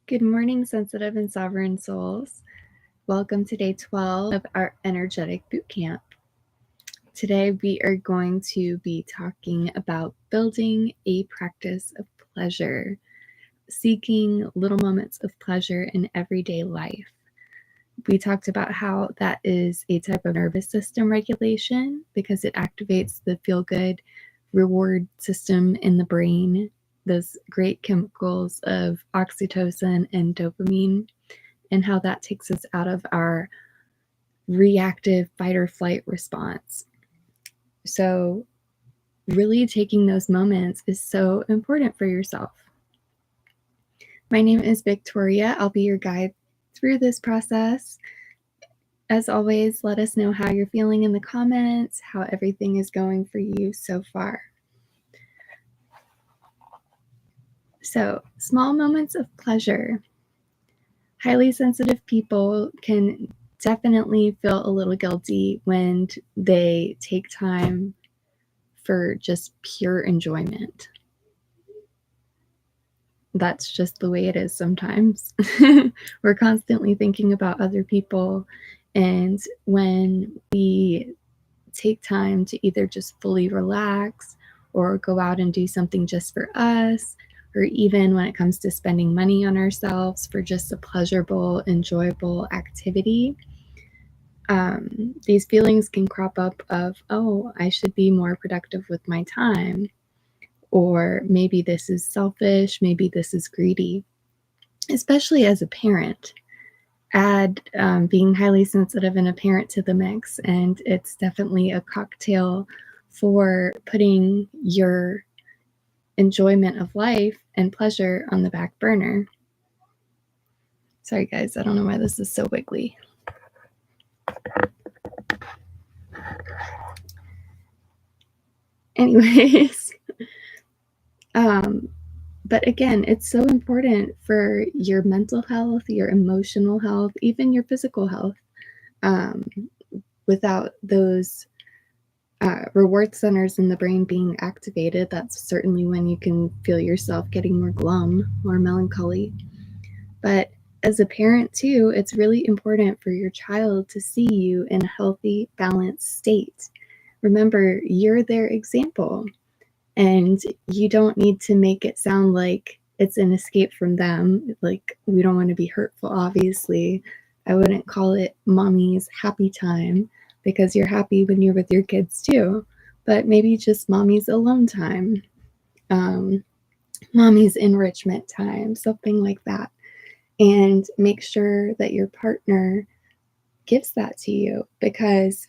Good morning, sensitive and sovereign souls. Welcome to day 12 of our energetic boot camp. Today we are going to be talking about building a practice of pleasure, seeking little moments of pleasure in everyday life. We talked about how that is a type of nervous system regulation because it activates the feel-good reward system in the brain, those great chemicals of oxytocin and dopamine, and how that takes us out of our reactive fight or flight response. So really taking those moments is so important for yourself. My name is Victoria. I'll be your guide through this process. As always, let us know how you're feeling in the comments, how everything is going for you so far. So, small moments of pleasure. Highly sensitive people can definitely feel a little guilty when they take time for just pure enjoyment. That's just the way it is sometimes. We're constantly thinking about other people, and when we take time to either just fully relax or go out and do something just for us, or even when it comes to spending money on ourselves for just a pleasurable, enjoyable activity, these feelings can crop up of, oh, I should be more productive with my time, or maybe this is selfish, maybe this is greedy, especially as a parent. Add being highly sensitive and a parent to the mix, and it's definitely a cocktail for putting your enjoyment of life and pleasure on the back burner. Sorry guys, I don't know why this is so wiggly. Anyways, but again, it's so important for your mental health, your emotional health, even your physical health. Without those reward centers in the brain being activated, that's certainly when you can feel yourself getting more glum, more melancholy. But as a parent too, it's really important for your child to see you in a healthy, balanced state. Remember, you're their example, and you don't need to make it sound like it's an escape from them. Like, we don't want to be hurtful, obviously. I wouldn't call it mommy's happy time, because you're happy when you're with your kids too, but maybe just mommy's alone time, mommy's enrichment time, something like that. And make sure that your partner gives that to you, because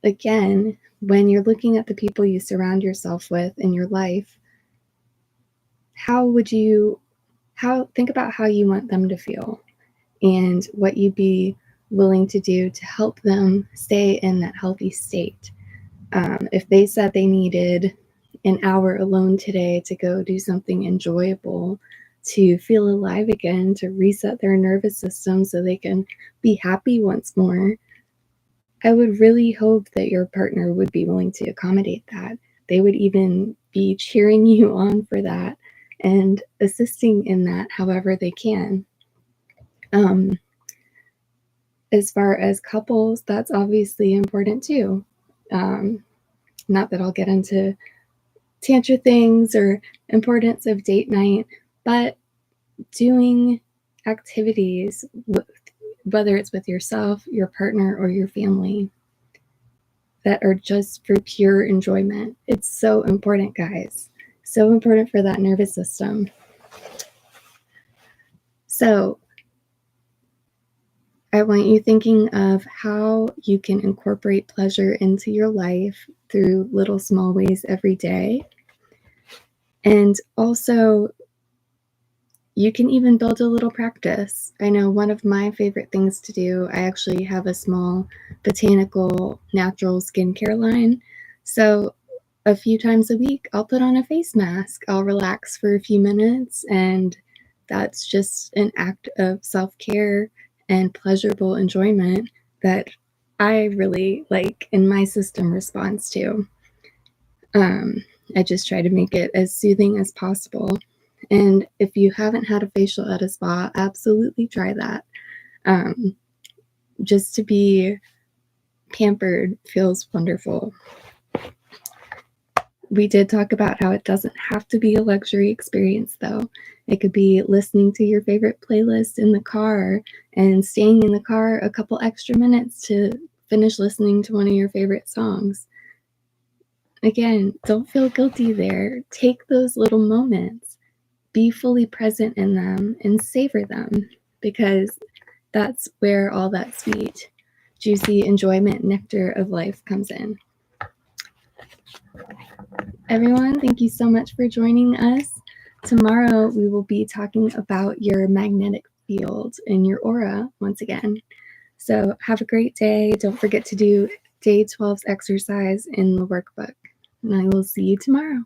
again, when you're looking at the people you surround yourself with in your life, think about how you want them to feel and what you'd be willing to do to help them stay in that healthy state. If they said they needed an hour alone today to go do something enjoyable, to feel alive again, to reset their nervous system so they can be happy once more, I would really hope that your partner would be willing to accommodate that. They would even be cheering you on for that and assisting in that however they can. As far as couples, that's obviously important too. Not that I'll get into tantra things or importance of date night, but doing activities, whether it's with yourself, your partner, or your family, that are just for pure enjoyment. It's so important, guys. So important for that nervous system. So I want you thinking of how you can incorporate pleasure into your life through little small ways every day. And also, you can even build a little practice. I know one of my favorite things to do, I actually have a small botanical natural skincare line. So a few times a week, I'll put on a face mask. I'll relax for a few minutes, and that's just an act of self-care and pleasurable enjoyment that I really like and my system responds to. I just try to make it as soothing as possible. And if you haven't had a facial at a spa, absolutely try that. Just to be pampered feels wonderful. We did talk about how it doesn't have to be a luxury experience, though. It could be listening to your favorite playlist in the car and staying in the car a couple extra minutes to finish listening to one of your favorite songs. Again, don't feel guilty there. Take those little moments, be fully present in them, and savor them, because that's where all that sweet, juicy enjoyment nectar of life comes in. Everyone, thank you so much for joining us. Tomorrow, we will be talking about your magnetic field and your aura once again. So have a great day. Don't forget to do day 12's exercise in the workbook. And I will see you tomorrow.